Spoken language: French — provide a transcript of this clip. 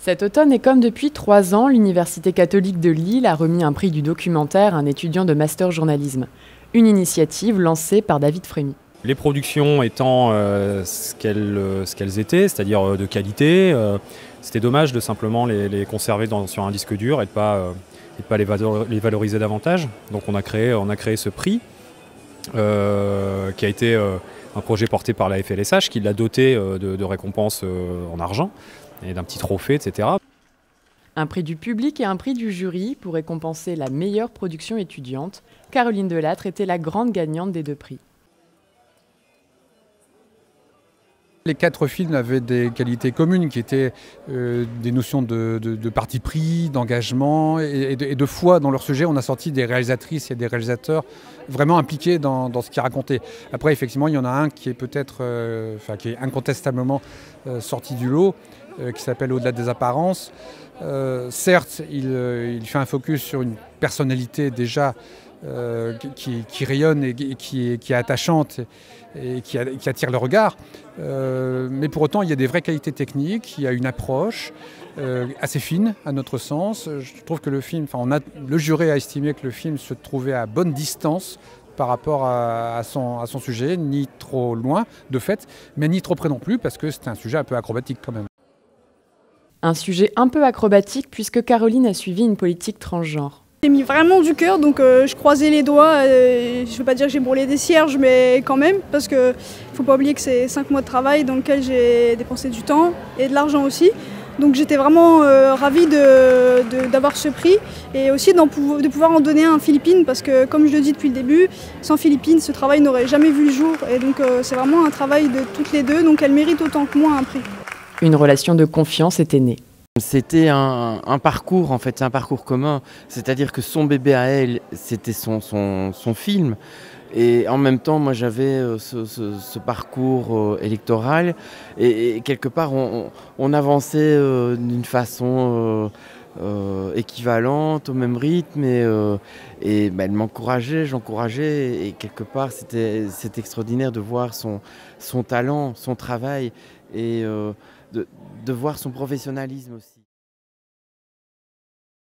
Cet automne et comme depuis 3 ans, l'Université catholique de Lille a remis un prix du documentaire à un étudiant de master journalisme. Une initiative lancée par David Frémy. Les productions étant ce qu'elles étaient, c'est-à-dire de qualité, c'était dommage de simplement les conserver sur un disque dur et de pas les valoriser davantage. Donc on a créé ce prix qui a été un projet porté par la FLSH qui l'a doté de récompenses en argent et d'un petit trophée, etc. Un prix du public et un prix du jury pour récompenser la meilleure production étudiante. Caroline Delattre était la grande gagnante des 2 prix. Les 4 films avaient des qualités communes qui étaient des notions de parti pris, d'engagement et de foi dans leur sujet. On a sorti des réalisatrices et des réalisateurs vraiment impliqués dans ce qu'ils racontaient. Après, effectivement, il y en a un qui est peut-être, qui est incontestablement sorti du lot, qui s'appelle Au-delà des apparences. Certes, il fait un focus sur une personnalité déjà qui rayonne et qui est attachante et qui attire le regard. Mais pour autant, il y a des vraies qualités techniques, il y a une approche assez fine à notre sens. Je trouve que le film, le jury a estimé que le film se trouvait à bonne distance par rapport à son sujet, ni trop loin de fait, mais ni trop près non plus, parce que c'est un sujet un peu acrobatique quand même. Un sujet un peu acrobatique puisque Caroline a suivi une politique transgenre. J'ai mis vraiment du cœur, donc je croisais les doigts. Je ne veux pas dire que j'ai brûlé des cierges, mais quand même, parce qu'il ne faut pas oublier que c'est 5 mois de travail dans lequel j'ai dépensé du temps et de l'argent aussi. Donc j'étais vraiment ravie d'avoir ce prix et aussi de pouvoir en donner un en Philippines, parce que comme je le dis depuis le début, sans Philippines, ce travail n'aurait jamais vu le jour. Et donc c'est vraiment un travail de toutes les deux, donc elles méritent autant que moi un prix. Une relation de confiance était née. C'était un parcours, en fait, c'est un parcours commun. C'est-à-dire que son bébé à elle, c'était son film. Et en même temps, moi, j'avais ce parcours électoral. Et quelque part, on avançait d'une façon équivalente, au même rythme. Et elle m'encourageait, j'encourageais. Et quelque part, c'était extraordinaire de voir son talent, son travail. Et de voir son professionnalisme aussi.